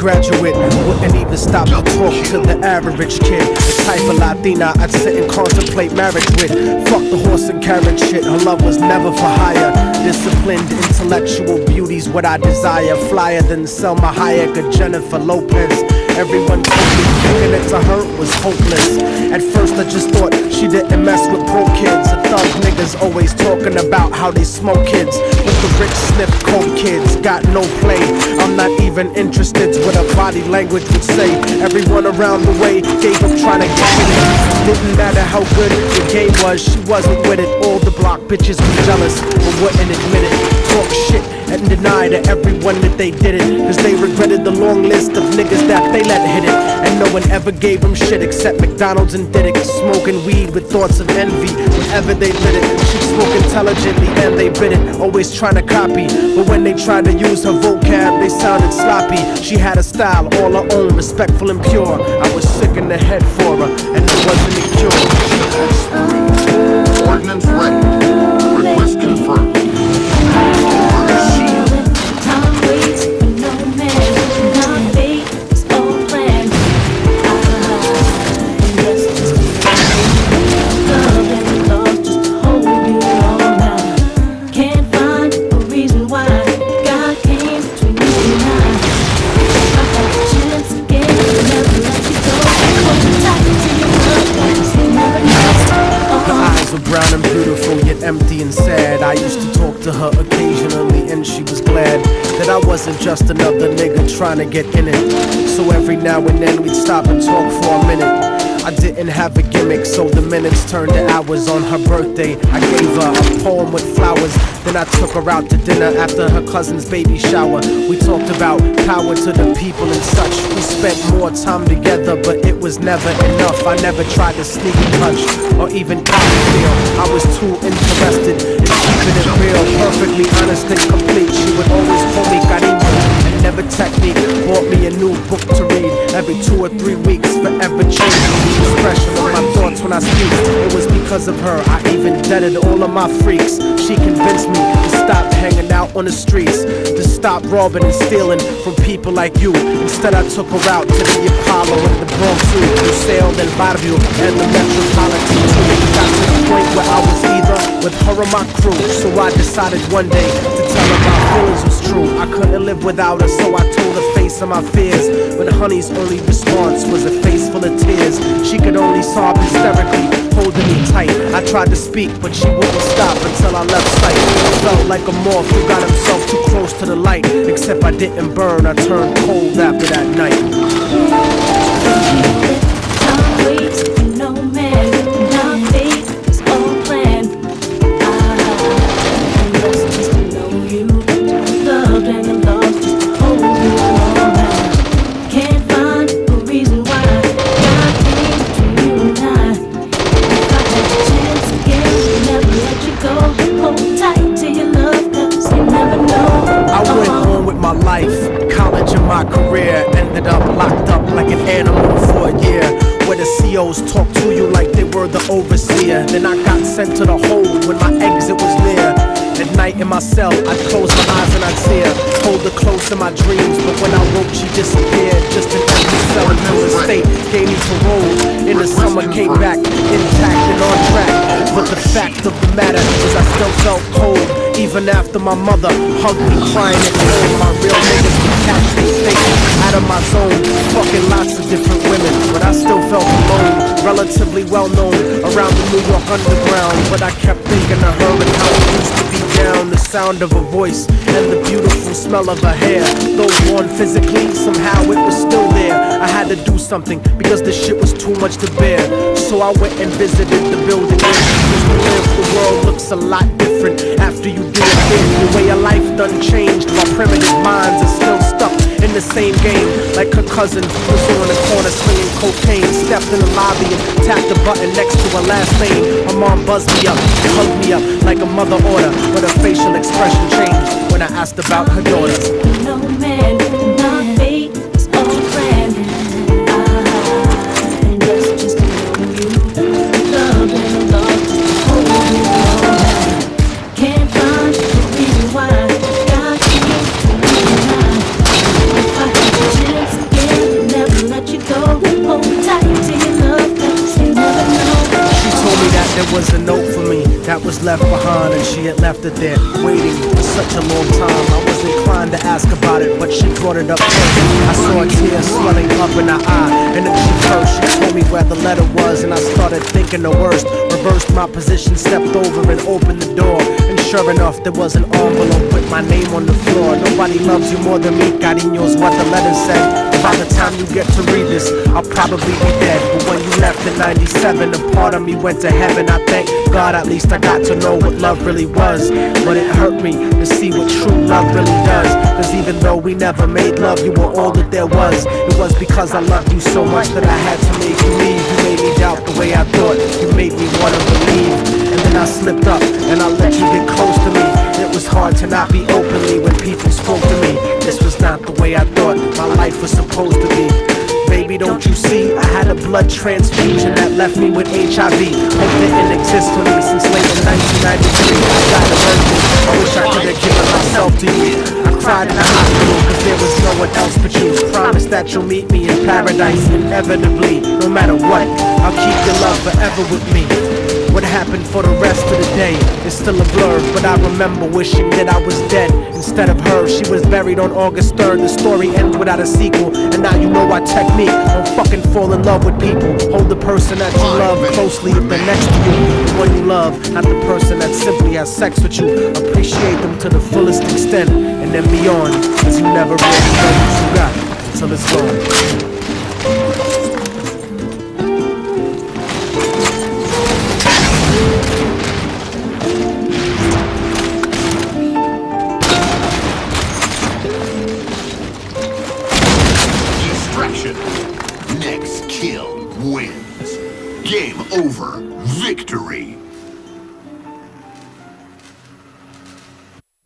graduate. Wouldn't even stop to talk to the average kid. The type of Latina I'd sit and contemplate marriage with. Fuck the horse and carriage shit, her love was never for hire. Disciplined, intellectual beauty's what I desire. Flyer than Selma Hayek or Jennifer Lopez. Everyone told me giving it to her was hopeless. At first I just thought she didn't mess with broke kids. The thug niggas always talking about how they smoke kids, but the rich sniff coke kids got no play. I'm not even interested what her body language would say. Everyone around the way gave up trying to get with it. Didn't matter how good the game was, she wasn't with it. All the block bitches were jealous but wouldn't admit it. Talk shit and deny to everyone that they did it, cause they regretted the long list of niggas that they let hit it. And no one ever gave them shit except McDonald's and did it. Smoking weed with thoughts of envy whenever they lit it. She spoke intelligently and they bit it, always trying to copy, but when they tried to use her vocab they sounded sloppy. She had a style all her own, respectful and pure. I was sick in the head for her and there wasn't a cure. Ordnance ready. Request confirmed. Brown and beautiful, yet empty and sad. I used to talk to her occasionally and she was glad that I wasn't just another nigga trying to get in it. So every now and then we'd stop and talk for a minute. I didn't have a gimmick, so the minutes turned to hours. On her birthday, I gave her a poem with flowers. Then I took her out to dinner after her cousin's baby shower. We talked about power to the people and such. We spent more time together, but it was never enough. I never tried to sneak a touch or even out feel. I was too interested in keeping it real, perfectly honest and complete. She would always call me cariño and never technique. Bought me a new book to read every 2 or 3 weeks, forever changing the expression of my thoughts when I speak. It was because of her I even deaded all of my freaks. She convinced me to stop hanging out on the streets, to stop robbing and stealing from people like you. Instead I took her out to the Apollo and the Bronx Zoo, Lucille del Barrio and the Metropolitan Zoo. Got to the point where I was either with her or my crew, so I decided one day to tell her my feelings was true. I couldn't live without her, so I told her face of my fears. But honey's only response was a face full of tears. She could only sob hysterically, holding me tight. I tried to speak, but she wouldn't stop until I left sight. I felt like a moth who got himself too close to the light. Except I didn't burn, I turned cold after that night. College and my career ended up locked up like an animal for a year, where the COs talk to you like they were the overseer. Then I got sent to the hole when my exit was near. At night in my cell, I'd close my eyes and I'd see her, hold her close in my dreams. But when I woke, she disappeared, just an empty cell until the state gave me parole. In the summer, came back intact and on track. But the fact of the matter is I still felt cold, even after my mother hugged me crying at home. My real niggas would catch me thinking out of my zone, fucking lots of different women, but I still felt alone. Relatively well known around the New York underground, but I kept thinking of her and how it used to be down. The sound of her voice and the beautiful smell of her hair, though worn physically, somehow it was still there. I had to do something because this shit was too much to bear. So I went and visited the building. The world looks a lot different after you do it here. The way your life done changed, while primitive minds are still stuck in the same game. Like her cousin was on the corner slinging cocaine, stepped in the lobby and tapped the button next to her last name. Her mom buzzed me up, hugged me up like a mother order, but her facial expression changed when I asked about her daughter. No man, not fate, it's all planned. I just to know you, love and love, just hold you all. Can't find a reason why God came to me. If I had a chance There was a note for me that was left behind, and she had left it there, waiting for such a long time. I was inclined to ask about it, but she brought it up first. I saw a tear swelling up in her eye, and then she told me where the letter was, and I started thinking the worst. Reversed my position, stepped over and opened the door, and sure enough, there was an envelope with my name on the floor. Nobody loves you more than me, cariño's what the letter said. By the time you get to read this, I'll probably be dead. But when you left in 97, a part of me went to heaven. I thank God at least I got to know what love really was. But it hurt me to see what true love really does. Cause even though we never made love, you were all that there was. It was because I loved you so much that I had to make you leave. You made me doubt the way I thought, you made me wanna believe. And then I slipped up and I let you get close to me. It was hard to not be openly when people spoke to me. This was not the way I thought my life was supposed to be. Baby, don't you see? I had a blood transfusion that left me with HIV. Hope didn't exist for me since late in 1993. I got a virgin. I wish I could have given myself to you. I cried in the hospital cause there was no one else but you. Promise that you'll meet me in paradise inevitably. No matter what, I'll keep your love forever with me. What happened for the rest of the day is still a blur, but I remember wishing that I was dead instead of her. She was buried on August 3rd. The story ends without a sequel, and now you know our technique. Don't fucking fall in love with people. Hold the person that you love closely if they're next to you. The one you love, not the person that simply has sex with you. Appreciate them to the fullest extent, and then beyond, cause you never really know what you got until it's gone. Next kill wins. Game over. Victory.